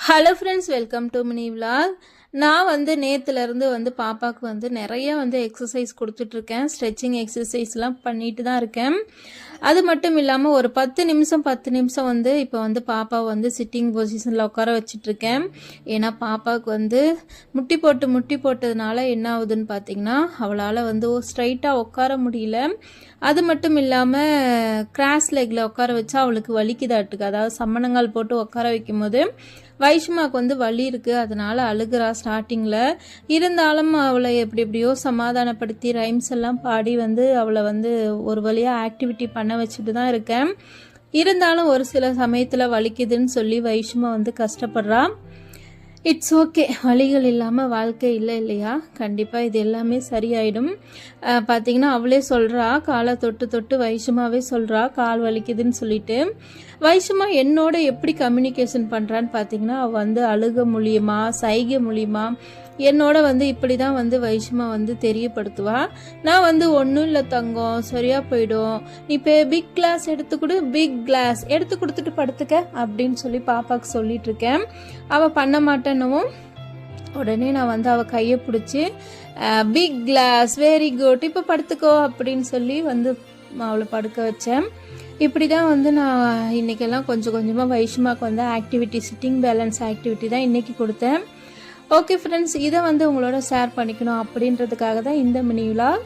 Hello friends, welcome to mini vlog. நான் நேற்றுலேருந்து பாப்பாவுக்கு நிறைய எக்ஸசைஸ் கொடுத்துட்ருக்கேன். ஸ்ட்ரெச்சிங் எக்ஸசைஸ்லாம் பண்ணிட்டு தான் இருக்கேன். அது மட்டும் இல்லாமல் ஒரு 10 நிமிஷம் இப்போ பாப்பா சிட்டிங் பொசிஷனில் உட்கார வச்சிட்ருக்கேன். ஏன்னா பாப்பாவுக்கு முட்டி போட்டதுனால என்ன ஆகுதுன்னு பார்த்தீங்கன்னா, அவளால் ஸ்ட்ரைட்டாக உட்கார முடியல. அது மட்டும் இல்லாமல் கிராஸ் லெக்கில் உட்கார வச்சா அவளுக்கு வலிக்குதாட்டுக்கு. அதாவது சம்மணங்கால் போட்டு உட்கார வைக்கும்போது வைஷ்மாவுக்கு வலி இருக்குது. அதனால் அழுகிறா ஸ்டார்டிங்கில். இருந்தாலும் அவளை எப்படியோ சமாதானப்படுத்தி ரைம்ஸ் எல்லாம் பாடி அவளை ஒரு வழியாக ஆக்டிவிட்டி பண்ண வச்சுட்டு தான் இருக்கேன். இருந்தாலும் ஒரு சில சமயத்தில் வலிக்குதுன்னு சொல்லி வைஷ்மா கஷ்டப்படுறா. இட்ஸ் ஓகே, வலிகள் இல்லாமல் வாழ்க்கை இல்லை இல்லையா? கண்டிப்பாக இது எல்லாமே சரியாயிடும். பார்த்திங்கன்னா அவளே சொல்கிறா, காலை தொட்டு வைஷ்மாவே சொல்கிறா கால் வலிக்குதுன்னு சொல்லிட்டு. வைஷ்மா என்னோட எப்படி கம்யூனிகேஷன் பண்ணுறான்னு பார்த்தீங்கன்னா, அவள் அழுக மூலியமா சைகை மூலியமா என்னோட இப்படி தான் வைஷ்மா தெரியப்படுத்துவா. நான் ஒன்றும் இல்லை தங்கம், சரியாக போயிடும், நீ இப்போ பிக் கிளாஸ் பிக் கிளாஸ் எடுத்து கொடுத்துட்டு படுத்துக்க அப்படின்னு சொல்லி பாப்பாவுக்கு சொல்லிட்டு இருக்கேன். அவள் பண்ண மாட்டேன்னவும் உடனே நான் அவள் கையை பிடிச்சி பிக் கிளாஸ் வெரி குட் இப்போ படுத்துக்கோ அப்படின்னு சொல்லி அவளை படுக்க வச்சேன். இப்படி தான் நான் இன்றைக்கெல்லாம் கொஞ்சம் கொஞ்சமாக வைஷ்மாவுக்கு ஆக்டிவிட்டி சிட்டிங் பேலன்ஸ் ஆக்டிவிட்டி தான் இன்றைக்கி கொடுத்தேன். ஓகே ஃப்ரெண்ட்ஸ், இதை உங்களோட ஷேர் பண்ணிக்கணும் அப்படின்றதுக்காக தான் இந்த மினி விலாக்.